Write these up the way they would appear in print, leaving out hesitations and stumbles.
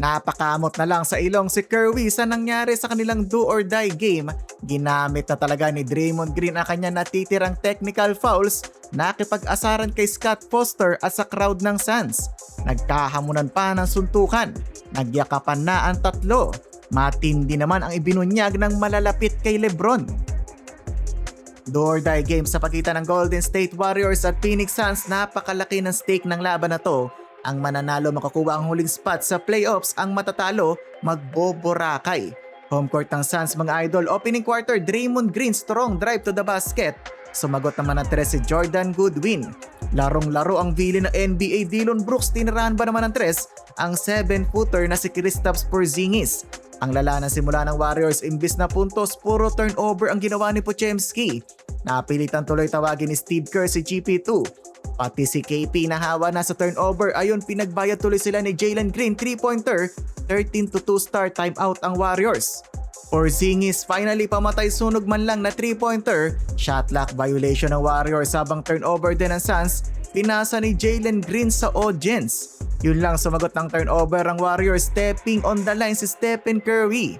Napakamot na lang sa ilong si Curry sa nangyari sa kanilang do or die game. Ginamit na talaga ni Draymond Green ang kanya natitirang technical fouls, nakipag-asaran kay Scott Foster at sa crowd ng Suns. Nagkahamunan pa ng suntukan, nagyakapan na ang tatlo. Matindi naman ang ibinunyag ng malalapit kay LeBron. Do or die game sa pagitan ng Golden State Warriors at Phoenix Suns, napakalaki ng stake ng laban na to. Ang mananalo makakuha ang huling spot sa playoffs, ang matatalo magboborakay. Home court ng Suns mga idol, opening quarter Draymond Green strong drive to the basket. Sumagot naman ng tres si Jordan Goodwin. Larong-laro ang villain ng NBA Dillon Brooks, tinirahan ba naman ng tres ang 7-footer na si Kristaps Porzingis. Ang lala ng simula ng Warriors, imbis na puntos, puro turnover ang ginawa ni Podziemski. Napilitan tuloy tawagin ni Steve Kerr si GP2. Pati si KP nahawa na sa turnover, ayon pinagbayad tuloy sila ni Jalen Green 3-pointer, 13-2 start timeout ang Warriors. Porzingis finally pamatay sunog man lang na 3-pointer, shot clock violation ng Warriors habang turnover din ng Suns, pinasa ni Jalen Green sa audience. Yun lang sumagot ng turnover ang Warriors, stepping on the line si Stephen Curry.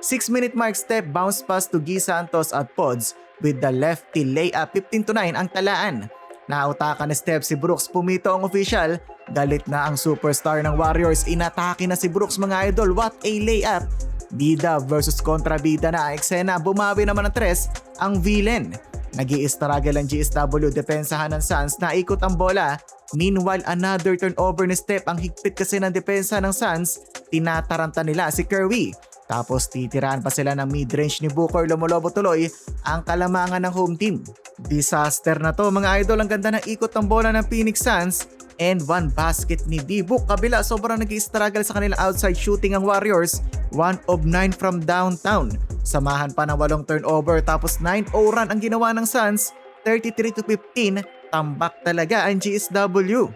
6-minute mark step bounce pass to Guy Santos at Pods with the lefty layup, 15-9 ang talaan. Nautakan ni Steph si Brooks, pumito ang official. Galit na ang superstar ng Warriors, inatake na si Brooks mga idol, what a layup. Bida versus kontra bida na ang eksena, bumawi naman ng tres ang villain. Nag-i-struggle ang GSW, depensahan ng Suns, naikot ang bola. Meanwhile, another turnover ni Steph, ang higpit kasi ng depensa ng Suns, tinataranta nila si Curry. Tapos titirahan pa sila ng mid-range ni Booker, lumulobo tuloy ang kalamangan ng home team. Disaster na to mga idol, ang ganda ng ikot ng bola ng Phoenix Suns and one basket ni D-Book. Kabila, sobrang nag-i-struggle sa kanilang outside shooting ang Warriors, 1 of 9 from downtown. Samahan pa ng 8 turnover tapos 9-0 run ang ginawa ng Suns, 33-15, tambak talaga ang GSW.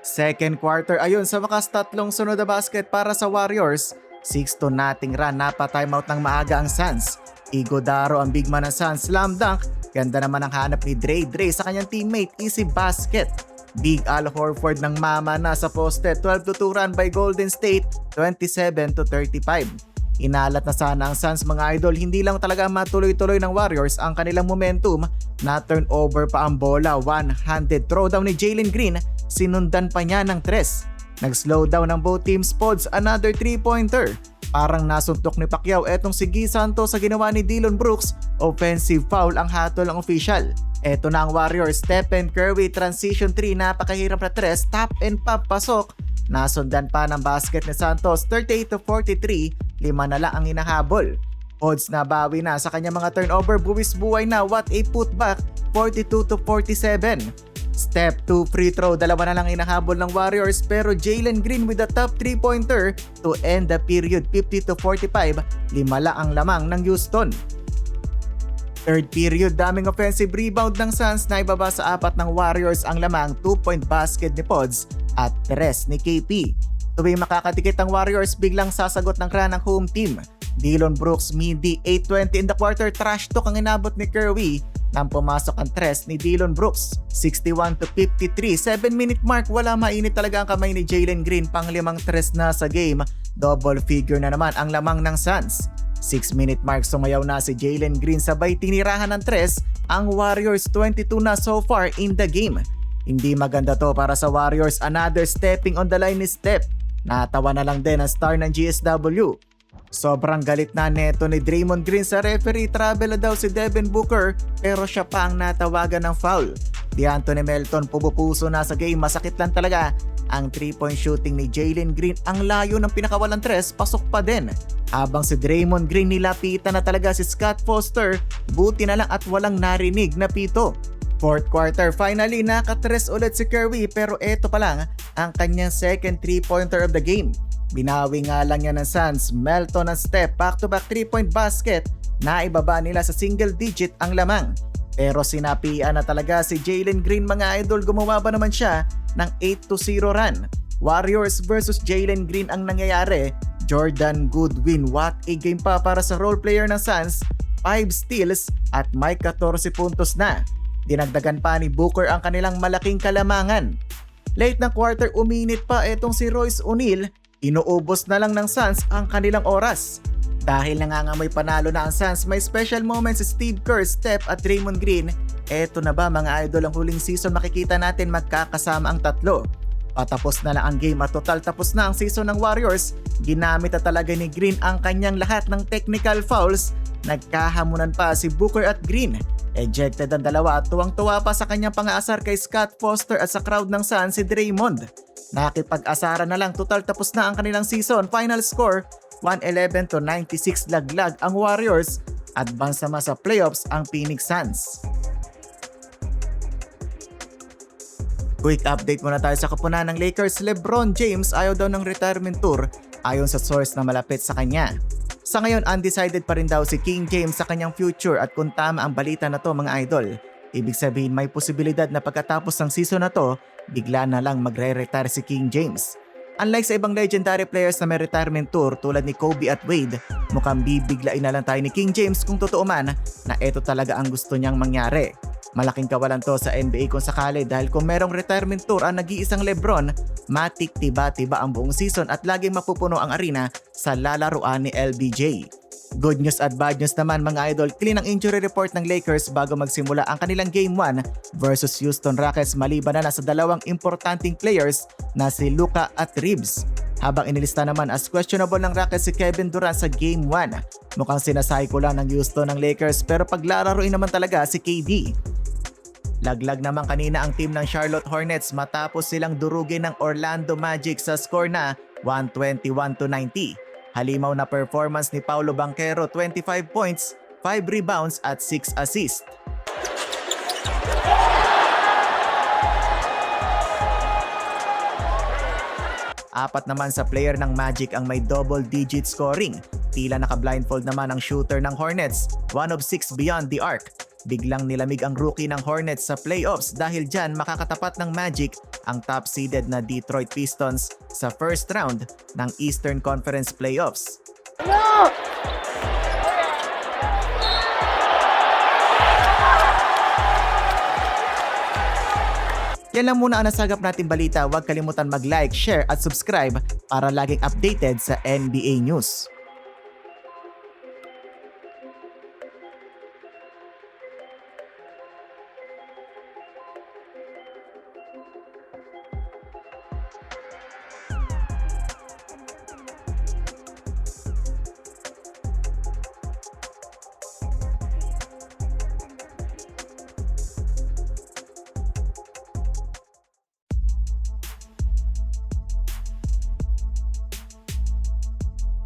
Second quarter, ayun sa wakas tatlong sunod na basket para sa Warriors. 6-0 run, napa-timeout ng maaga ang Suns. Iguodaro ang big man ng Suns, slam dunk. Ganda naman ang hanap ni Dre sa kanyang teammate, easy basket. Big Al Horford ng mama na sa poste, 12-2 run by Golden State, 27-35. Inalat na sana ang Suns mga idol, hindi lang talaga matuloy-tuloy ng Warriors ang kanilang momentum, na turnover pa ang bola, one-handed throwdown ni Jalen Green, sinundan pa niya ng tres. Nag-slow down ng both teams. Pods, another 3-pointer. Parang nasuntok ni Pacquiao etong si Guy Santos sa ginawa ni Dillon Brooks, offensive foul ang hatol ng official. Eto na ang Warriors, Stephen Curry, transition 3, napakahirap na tres, tap and pop, pasok. Nasundan pa ng basket ni Santos, 38-43, 5 na lang ang hinahabol. Pods na bawi na sa kanyang mga turnover, buwis buhay na, what a putback, 42-47. Step 2 free throw, 2 na lang inahabol ng Warriors, pero Jalen Green with the top 3-pointer to end the period, 50-45, 5 lang ang lamang ng Houston. Third period, daming offensive rebound ng Suns, na ibaba sa 4 ng Warriors ang lamang, 2-point basket ni Pods at 3 ni KP. Tuwing makakatikit ang Warriors, biglang sasagot ng kran ng home team. Dillon Brooks midi, 8:20 in the quarter, trash talk ang inabot ni Curry nang pumasok ang tres ni Dillon Brooks. 61-53, 7-minute mark, wala, mainit talaga ang kamay ni Jalen Green, pang 5 tres na sa game, double figure na naman ang lamang ng Suns. 6-minute mark, sumayaw na si Jalen Green, sabay tinirahan ng tres ang Warriors, 22 na so far in the game. Hindi maganda to para sa Warriors, another stepping on the line ni Steph. Natawa na lang din ang star ng GSW. Sobrang galit na neto ni Draymond Green sa referee, travel na daw si Devin Booker pero siya pa ang natawagan ng foul. D'Anthony Melton pupupuso na sa game, masakit lang talaga ang 3-point shooting ni Jalen Green, ang layo ng pinakawalang tres, pasok pa din. Habang si Draymond Green nilapitan na talaga si Scott Foster, buti na lang at walang narinig na pito. Fourth quarter, finally nakatres ulit si Curry, pero eto pa lang ang kanyang second 3-pointer of the game. Binawi nga lang yan ng Suns, Melton ang step, back-to-back 3-point basket, na ibaba nila sa single digit ang lamang. Pero sinapian na talaga si Jalen Green mga idol, gumawa ba naman siya ng 8-0 run. Warriors versus Jalen Green ang nangyayari. Jordan Goodwin, what a game pa para sa role player ng Suns, 5 steals at may 14 puntos na. Dinagdagan pa ni Booker ang kanilang malaking kalamangan. Late na quarter, uminit pa etong si Royce O'Neal, Inuubos na lang ng Suns ang kanilang oras. Dahil nangangamoy panalo na ang Suns, may special moments si Steve Kerr, Steph at Draymond Green. Eto na ba mga idol, ang huling season makikita natin magkakasama ang tatlo. Patapos na lang ang game at total tapos na ang season ng Warriors. Ginamit na talaga ni Green ang kanyang lahat ng technical fouls. Nagkahamunan pa si Booker at Green. Ejected ang dalawa at tuwang-tuwa pa sa kanyang pang-aasar kay Scott Foster at sa crowd ng Suns si Draymond. Nakipag-asara na lang, total tapos na ang kanilang season. Final score 111-96 laglag ang Warriors. Advance naman sa playoffs ang Phoenix Suns. Quick update muna tayo sa kapunan ng Lakers. LeBron James ayaw daw ng retirement tour ayon sa source na malapit sa kanya. Sa ngayon, undecided pa rin daw si King James sa kanyang future at kung tama ang balita na to mga idol. Ibig sabihin may posibilidad na pagkatapos ng season na to, bigla na lang magre-retire si King James. Unlike sa ibang legendary players na may retirement tour tulad ni Kobe at Wade, mukhang bibiglain na lang tayo ni King James kung totoo man na ito talaga ang gusto niyang mangyari. Malaking kawalan to sa NBA kung sakali dahil kung merong retirement tour ang nag-iisang LeBron, matik tiba-tiba ang buong season at laging mapupuno ang arena sa lalaruan ni LBJ. Good news at bad news naman mga idol, clean ang injury report ng Lakers bago magsimula ang kanilang Game 1 versus Houston Rockets maliban na sa dalawang importanteng players na si Luka at Reeves. Habang inilista naman as questionable ng Rockets si Kevin Durant sa Game 1. Mukhang sinasay ko lang ng Houston ng Lakers pero paglalaroin naman talaga si KD. Laglag naman kanina ang team ng Charlotte Hornets matapos silang durugin ng Orlando Magic sa score na 121-90. Halimaw na performance ni Paolo Banchero, 25 points, 5 rebounds at 6 assists. Apat naman sa player ng Magic ang may double-digit scoring. Tila naka-blindfold naman ang shooter ng Hornets, 1 of 6 beyond the arc. Biglang nilamig ang rookie ng Hornets sa playoffs dahil dyan makakatapat ng Magic ang top-seeded na Detroit Pistons sa first round ng Eastern Conference Playoffs. Yan lang muna ang nasagap nating balita. Huwag kalimutan mag-like, share at subscribe para laging updated sa NBA News.